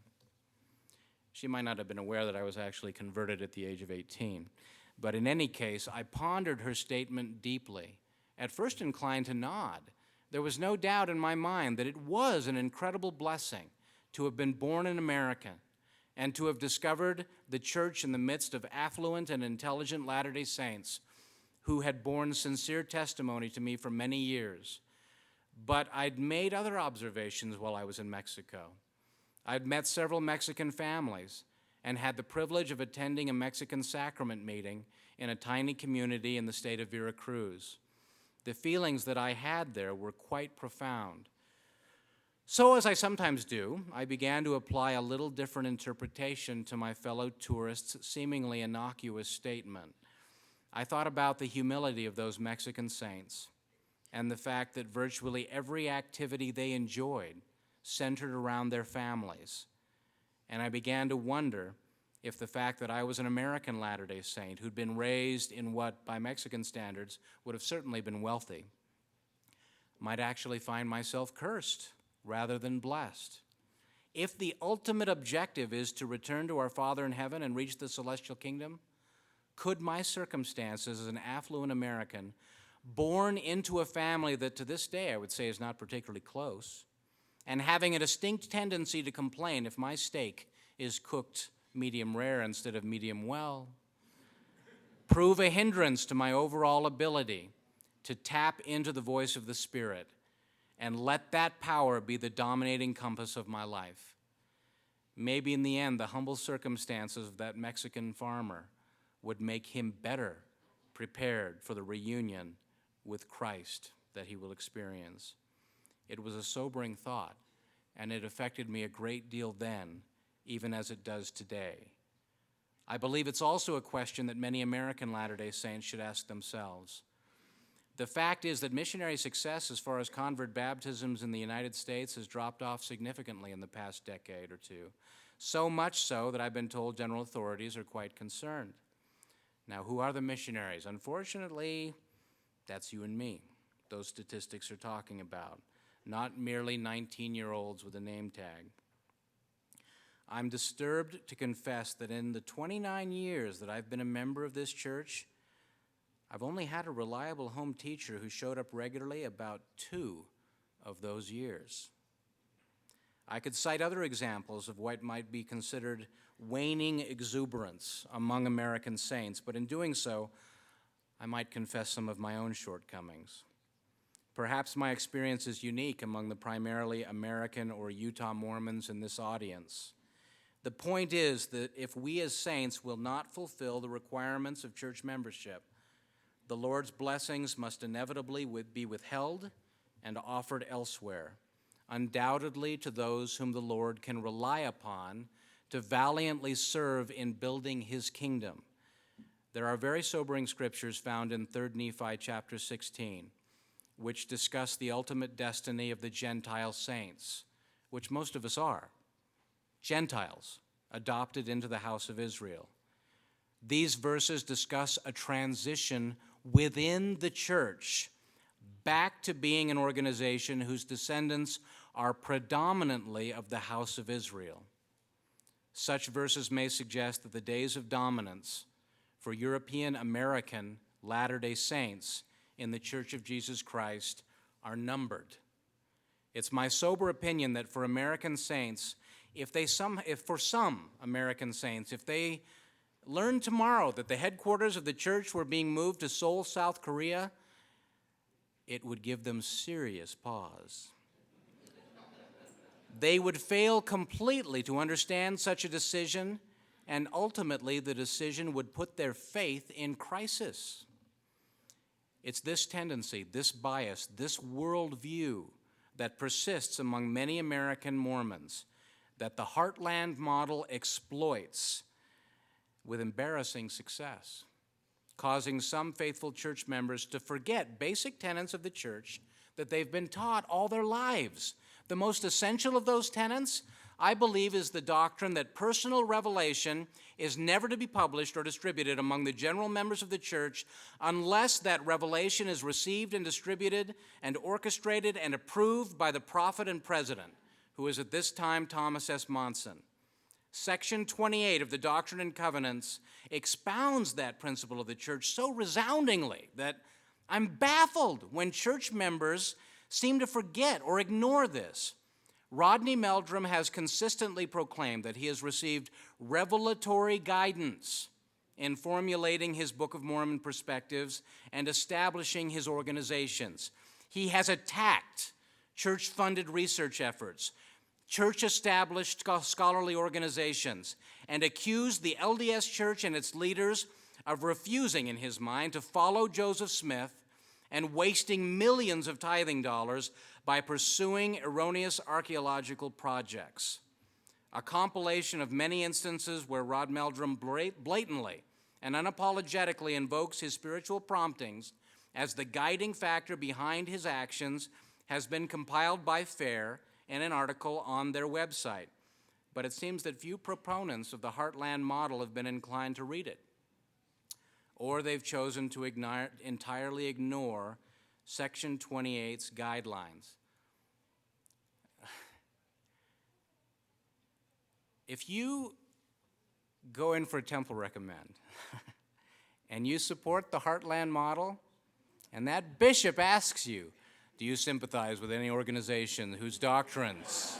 She might not have been aware that I was actually converted at the age of 18. But in any case, I pondered her statement deeply, at first inclined to nod. There was no doubt in my mind that it was an incredible blessing to have been born an American and to have discovered the church in the midst of affluent and intelligent Latter-day Saints who had borne sincere testimony to me for many years. But I'd made other observations while I was in Mexico. I'd met several Mexican families and had the privilege of attending a Mexican sacrament meeting in a tiny community in the state of Veracruz. The feelings that I had there were quite profound. So, as I sometimes do, I began to apply a little different interpretation to my fellow tourists' seemingly innocuous statement. I thought about the humility of those Mexican saints and the fact that virtually every activity they enjoyed centered around their families. And I began to wonder if the fact that I was an American Latter-day Saint who'd been raised in what, by Mexican standards, would have certainly been wealthy, might actually find myself cursed rather than blessed. If the ultimate objective is to return to our Father in heaven and reach the celestial kingdom, could my circumstances as an affluent American, born into a family that to this day I would say is not particularly close, and having a distinct tendency to complain if my steak is cooked medium rare instead of medium well, prove a hindrance to my overall ability to tap into the voice of the Spirit and let that power be the dominating compass of my life? Maybe in the end, the humble circumstances of that Mexican farmer would make him better prepared for the reunion with Christ that he will experience. It was a sobering thought, and it affected me a great deal then, even as it does today. I believe it's also a question that many American Latter-day Saints should ask themselves. The fact is that missionary success as far as convert baptisms in the United States has dropped off significantly in the past decade or two, so much so that I've been told general authorities are quite concerned. Now, who are the missionaries? Unfortunately, that's you and me. Those statistics are talking about, not merely 19-year-olds with a name tag. I'm disturbed to confess that in the 29 years that I've been a member of this church, I've only had a reliable home teacher who showed up regularly about 2 of those years. I could cite other examples of what might be considered waning exuberance among American saints, but in doing so, I might confess some of my own shortcomings. Perhaps my experience is unique among the primarily American or Utah Mormons in this audience. The point is that if we as saints will not fulfill the requirements of church membership, the Lord's blessings must inevitably be withheld and offered elsewhere, undoubtedly to those whom the Lord can rely upon to valiantly serve in building his kingdom. There are very sobering scriptures found in 3 Nephi chapter 16, which discuss the ultimate destiny of the Gentile saints, which most of us are. Gentiles adopted into the house of Israel. These verses discuss a transition within the church back to being an organization whose descendants are predominantly of the house of Israel. Such verses may suggest that the days of dominance for European American Latter-day Saints in the Church of Jesus Christ are numbered. It's my sober opinion that for American saints, if for some American saints, if they learned tomorrow that the headquarters of the church were being moved to Seoul, South Korea, it would give them serious pause. They would fail completely to understand such a decision, and ultimately the decision would put their faith in crisis. It's this tendency, this bias, this worldview that persists among many American Mormons that the Heartland model exploits with embarrassing success, causing some faithful church members to forget basic tenets of the church that they've been taught all their lives. The most essential of those tenets, I believe, is the doctrine that personal revelation is never to be published or distributed among the general members of the church unless that revelation is received and distributed and orchestrated and approved by the prophet and president, who is at this time Thomas S. Monson. Section 28 of the Doctrine and Covenants expounds that principle of the church so resoundingly that I'm baffled when church members seem to forget or ignore this. Rodney Meldrum has consistently proclaimed that he has received revelatory guidance in formulating his Book of Mormon perspectives and establishing his organizations. He has attacked church-funded research efforts, church-established scholarly organizations and accused the LDS Church and its leaders of refusing, in his mind, to follow Joseph Smith and wasting millions of tithing dollars by pursuing erroneous archaeological projects. A compilation of many instances where Rod Meldrum blatantly and unapologetically invokes his spiritual promptings as the guiding factor behind his actions has been compiled by FAIR in an article on their website. But it seems that few proponents of the Heartland model have been inclined to read it, or they've chosen to entirely ignore Section 28's guidelines. If you go in for a temple recommend and you support the Heartland model, and that bishop asks you, do you sympathize with any organization whose doctrines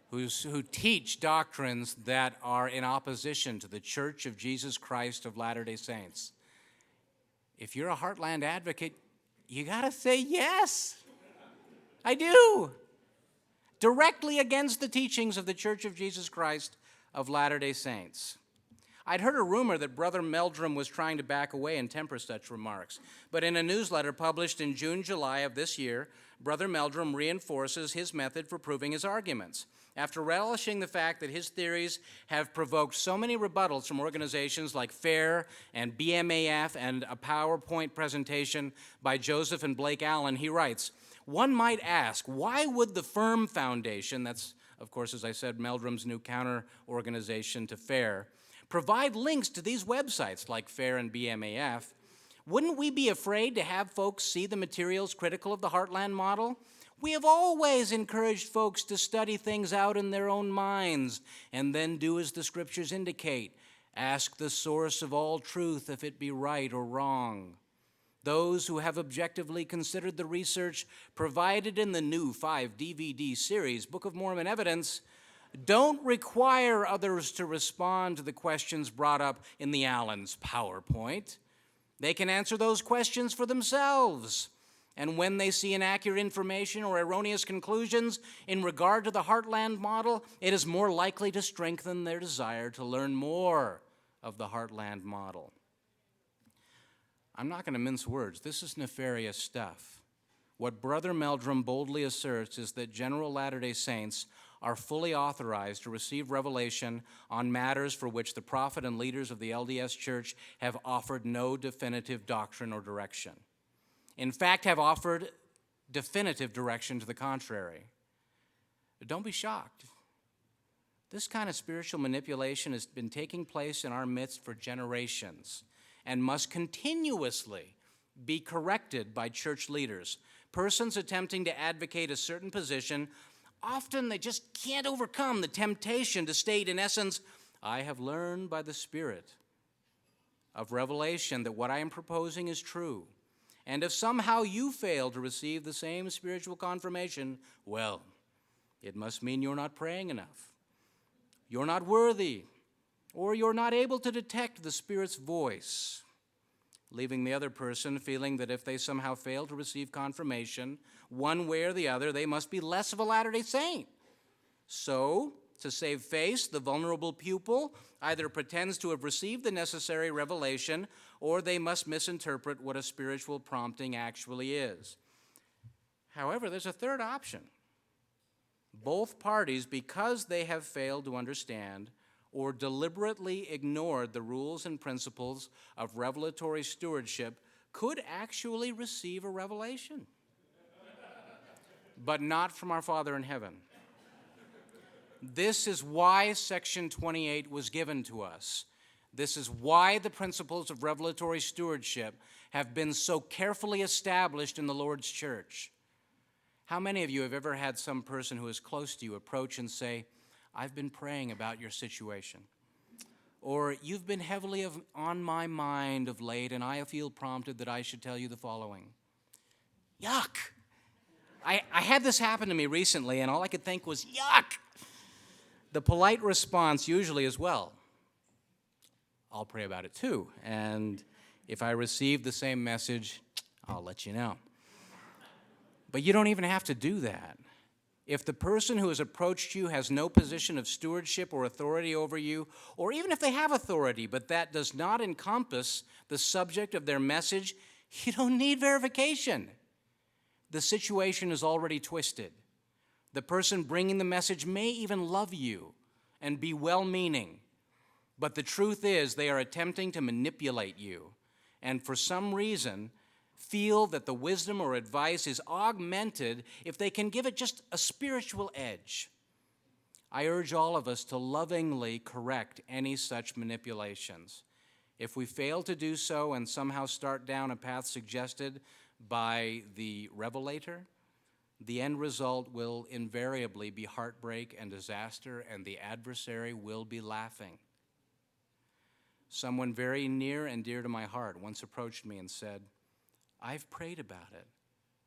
who teach doctrines that are in opposition to the Church of Jesus Christ of Latter-day Saints? If you're a Heartland advocate, you gotta say yes. I do. Directly against the teachings of the Church of Jesus Christ of Latter-day Saints. I'd heard a rumor that Brother Meldrum was trying to back away and temper such remarks, but in a newsletter published in June-July of this year, Brother Meldrum reinforces his method for proving his arguments. After relishing the fact that his theories have provoked so many rebuttals from organizations like FAIR and BMAF and a PowerPoint presentation by Joseph and Blake Allen, he writes, one might ask, why would the Firm Foundation, that's, of course, as I said, Meldrum's new counter-organization to FAIR, provide links to these websites like FAIR and BMAF? Wouldn't we be afraid to have folks see the materials critical of the Heartland model? We have always encouraged folks to study things out in their own minds and then do as the Scriptures indicate. Ask the source of all truth if it be right or wrong. Those who have objectively considered the research provided in the new 5-DVD series, Book of Mormon Evidence, don't require others to respond to the questions brought up in the Allen's PowerPoint. They can answer those questions for themselves. And when they see inaccurate information or erroneous conclusions in regard to the Heartland model, it is more likely to strengthen their desire to learn more of the Heartland model. I'm not going to mince words. This is nefarious stuff. What Brother Meldrum boldly asserts is that General Latter-day Saints are fully authorized to receive revelation on matters for which the prophet and leaders of the LDS Church have offered no definitive doctrine or direction. In fact, have offered definitive direction to the contrary. But don't be shocked. This kind of spiritual manipulation has been taking place in our midst for generations and must continuously be corrected by church leaders. Persons attempting to advocate a certain position, often they just can't overcome the temptation to state, in essence, I have learned by the Spirit of revelation that what I am proposing is true. And if somehow you fail to receive the same spiritual confirmation, well, it must mean you're not praying enough. You're not worthy, or you're not able to detect the Spirit's voice, leaving the other person feeling that if they somehow fail to receive confirmation, one way or the other, they must be less of a Latter-day Saint. So, to save face, the vulnerable pupil either pretends to have received the necessary revelation, or they must misinterpret what a spiritual prompting actually is. However, there's a third option. Both parties, because they have failed to understand or deliberately ignored the rules and principles of revelatory stewardship, could actually receive a revelation, but not from our Father in heaven. This is why Section 28 was given to us. This is why the principles of revelatory stewardship have been so carefully established in the Lord's church. How many of you have ever had some person who is close to you approach and say, I've been praying about your situation? Or, you've been heavily on my mind of late, and I feel prompted that I should tell you the following. Yuck! I had this happen to me recently, and all I could think was, yuck! The polite response usually is, well, I'll pray about it too. And If I receive the same message, I'll let you know. But you don't even have to do that. If the person who has approached you has no position of stewardship or authority over you, or even if they have authority, but that does not encompass the subject of their message, you don't need verification. The situation is already twisted. The person bringing the message may even love you and be well-meaning, but the truth is they are attempting to manipulate you, and for some reason feel that the wisdom or advice is augmented if they can give it just a spiritual edge. I urge all of us to lovingly correct any such manipulations. If we fail to do so and somehow start down a path suggested by the revelator, the end result will invariably be heartbreak and disaster, and the adversary will be laughing. Someone very near and dear to my heart once approached me and said, "I've prayed about it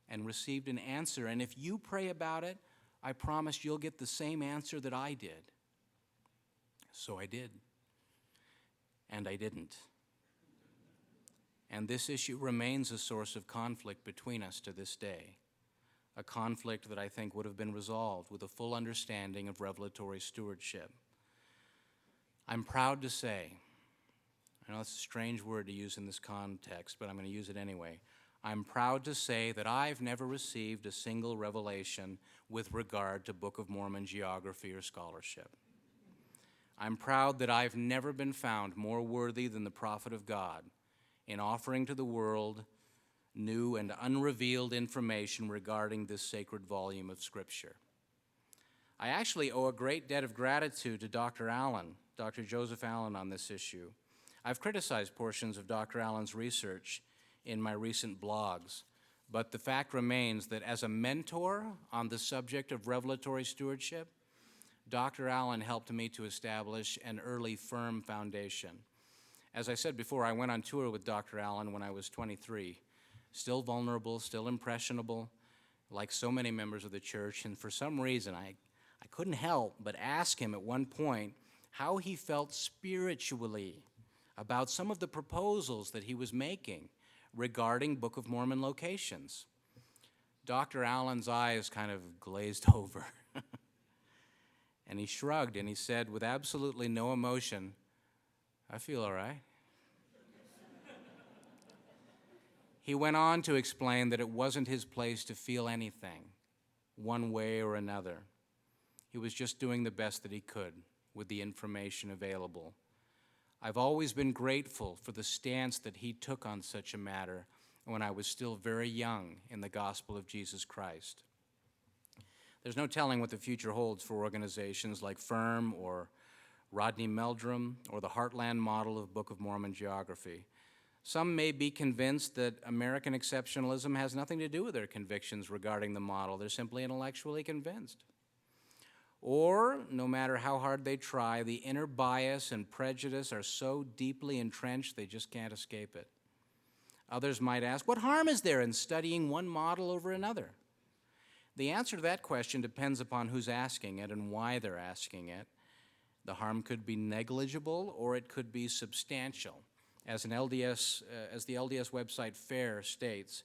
and received an answer, and if you pray about it, I promise you'll get the same answer that I did." So I did, and I didn't. And this issue remains a source of conflict between us to this day, a conflict that I think would have been resolved with a full understanding of revelatory stewardship. I'm proud to say, I know it's a strange word to use in this context, but I'm going to use it anyway. I'm proud to say that I've never received a single revelation with regard to Book of Mormon geography or scholarship. I'm proud that I've never been found more worthy than the prophet of God in offering to the world new and unrevealed information regarding this sacred volume of Scripture. I actually owe a great debt of gratitude to Dr. Allen, Dr. Joseph Allen, on this issue. I've criticized portions of Dr. Allen's research in my recent blogs, but the fact remains that as a mentor on the subject of revelatory stewardship, Dr. Allen helped me to establish an early firm foundation. As I said before, I went on tour with Dr. Allen when I was 23, still vulnerable, still impressionable, like so many members of the church, and for some reason I couldn't help but ask him at one point how he felt spiritually about some of the proposals that he was making regarding Book of Mormon locations. Dr. Allen's eyes kind of glazed over. And he shrugged and he said with absolutely no emotion, "I feel all right." He went on to explain that it wasn't his place to feel anything, one way or another. He was just doing the best that he could with the information available. I've always been grateful for the stance that he took on such a matter when I was still very young in the gospel of Jesus Christ. There's no telling what the future holds for organizations like FIRM or Rodney Meldrum or the Heartland model of Book of Mormon geography. Some may be convinced that American exceptionalism has nothing to do with their convictions regarding the model. They're simply intellectually convinced. Or, no matter how hard they try, the inner bias and prejudice are so deeply entrenched they just can't escape it. Others might ask, what harm is there in studying one model over another? The answer to that question depends upon who's asking it and why they're asking it. The harm could be negligible or it could be substantial. As the LDS website FAIR states,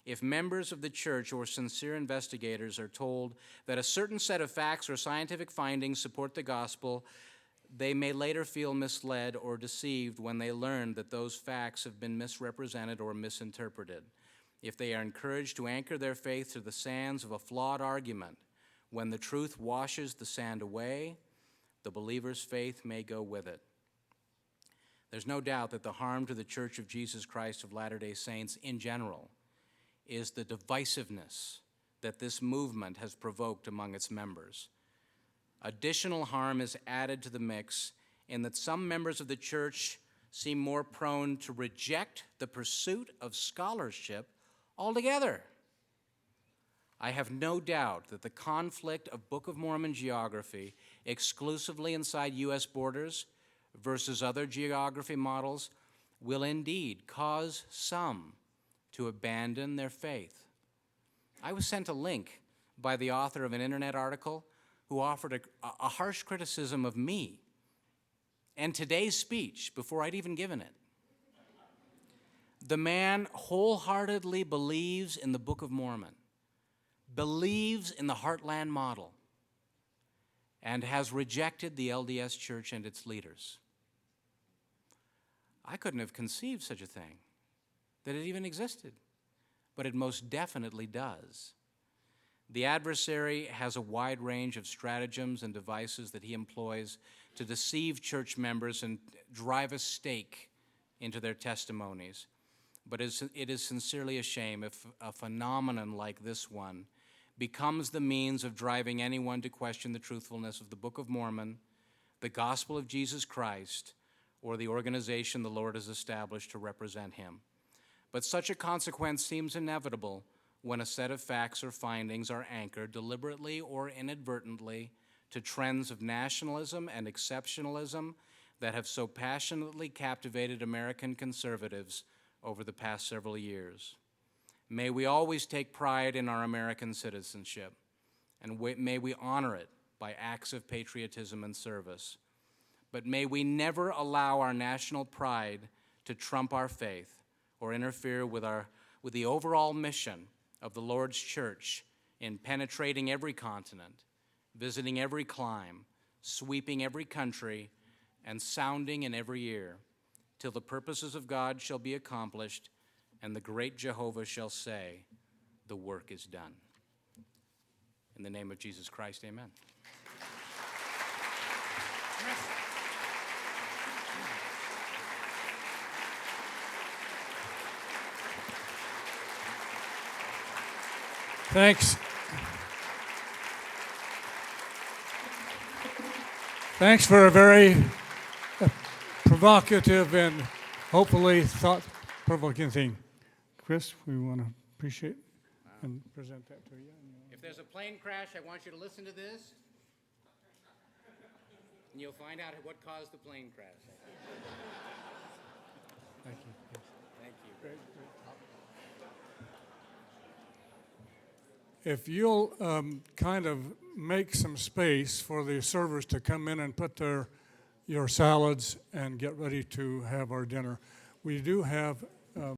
if members of the church or sincere investigators are told that a certain set of facts or scientific findings support the gospel, they may later feel misled or deceived when they learn that those facts have been misrepresented or misinterpreted. If they are encouraged to anchor their faith to the sands of a flawed argument, when the truth washes the sand away, the believer's faith may go with it. There's no doubt that the harm to the Church of Jesus Christ of Latter-day Saints in general is the divisiveness that this movement has provoked among its members. Additional harm is added to the mix in that some members of the church seem more prone to reject the pursuit of scholarship altogether. I have no doubt that the conflict of Book of Mormon geography exclusively inside U.S. borders versus other geography models will indeed cause some to abandon their faith. I was sent a link by the author of an internet article who offered a harsh criticism of me and today's speech before I'd even given it. The man wholeheartedly believes in the Book of Mormon, believes in the Heartland model, and has rejected the LDS Church and its leaders. I couldn't have conceived such a thing, that it even existed, but it most definitely does. The adversary has a wide range of stratagems and devices that he employs to deceive church members and drive a stake into their testimonies. But it is sincerely a shame if a phenomenon like this one becomes the means of driving anyone to question the truthfulness of the Book of Mormon, the gospel of Jesus Christ, or the organization the Lord has established to represent him. But such a consequence seems inevitable when a set of facts or findings are anchored deliberately or inadvertently to trends of nationalism and exceptionalism that have so passionately captivated American conservatives over the past several years. May we always take pride in our American citizenship, and may we honor it by acts of patriotism and service. But may we never allow our national pride to trump our faith or interfere with the overall mission of the Lord's church in penetrating every continent, visiting every clime, sweeping every country, and sounding in every ear, till the purposes of God shall be accomplished, and the great Jehovah shall say, the work is done. In the name of Jesus Christ, amen. Thanks. Thanks for a very provocative and hopefully thought-provoking thing. Chris, we want to appreciate and present that to you. If there's a plane crash, I want you to listen to this, and you'll find out what caused the plane crash. Thank you. Thank you. Great. If you'll kind of make some space for the servers to come in and put your salads and get ready to have our dinner. We do have